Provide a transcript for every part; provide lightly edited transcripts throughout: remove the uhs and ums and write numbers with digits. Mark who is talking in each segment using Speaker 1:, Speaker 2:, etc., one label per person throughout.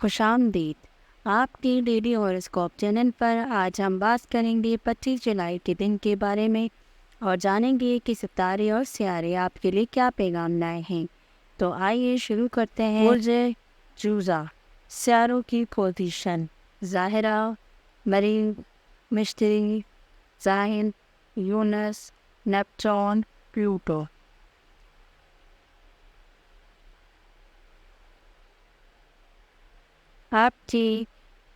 Speaker 1: خوش آمدید آپ کی ڈیلی ہوراسکوپ چینل پر۔ آج ہم بات کریں گے 25 جولائی کے دن کے بارے میں اور جانیں گے کہ ستارے اور سیارے آپ کے لیے کیا پیغام لائے ہیں۔ تو آئیے شروع کرتے ہیں۔ برج جوزہ، سیاروں کی پوزیشن: ظاہرہ، مریم، مشتری، زحل، یونس، نیپچون، پلوٹو۔ آپ کی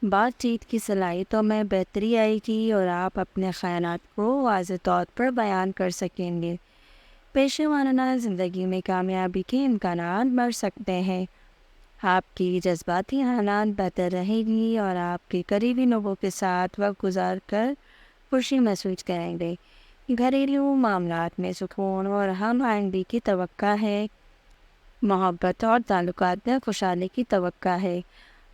Speaker 1: بات چیت کی صلاحیتوں میں بہتری آئے گی اور آپ اپنے خیالات کو واضح طور پر بیان کر سکیں گے۔ پیشہ ورانہ زندگی میں کامیابی کے امکانات بڑھ سکتے ہیں۔ آپ کی جذباتی حالات بہتر رہے گی اور آپ کے قریبی لوگوں کے ساتھ وقت گزار کر خوشی محسوس کریں گے۔ گھریلو معاملات میں سکون اور ہم آہنگی کی توقع ہے۔ محبت اور تعلقات میں خوشحالی کی توقع ہے۔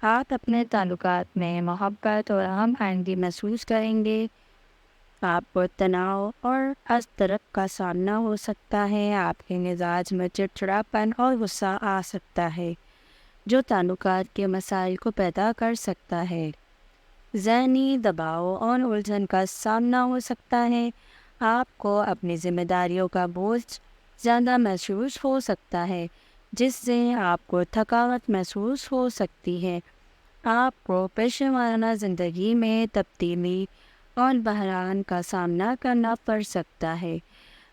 Speaker 1: آپ اپنے تعلقات میں محبت اور ہم آہنگی محسوس کریں گے۔ آپ کو تناؤ اور اضطراب کا سامنا ہو سکتا ہے۔ آپ کے مزاج میں چڑچڑاپن اور غصہ آ سکتا ہے جو تعلقات کے مسائل کو پیدا کر سکتا ہے۔ ذہنی دباؤ اور الجھن کا سامنا ہو سکتا ہے۔ آپ کو اپنی ذمہ داریوں کا بوجھ زیادہ محسوس ہو سکتا ہے جس سے آپ کو تھکاوٹ محسوس ہو سکتی ہے۔ آپ کو پیشہ ورانہ زندگی میں تبدیلی اور بحران کا سامنا کرنا پڑ سکتا ہے۔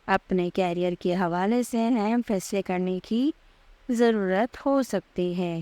Speaker 1: اپنے کیریئر کے حوالے سے اہم فیصلے کرنے کی ضرورت ہو سکتی ہے۔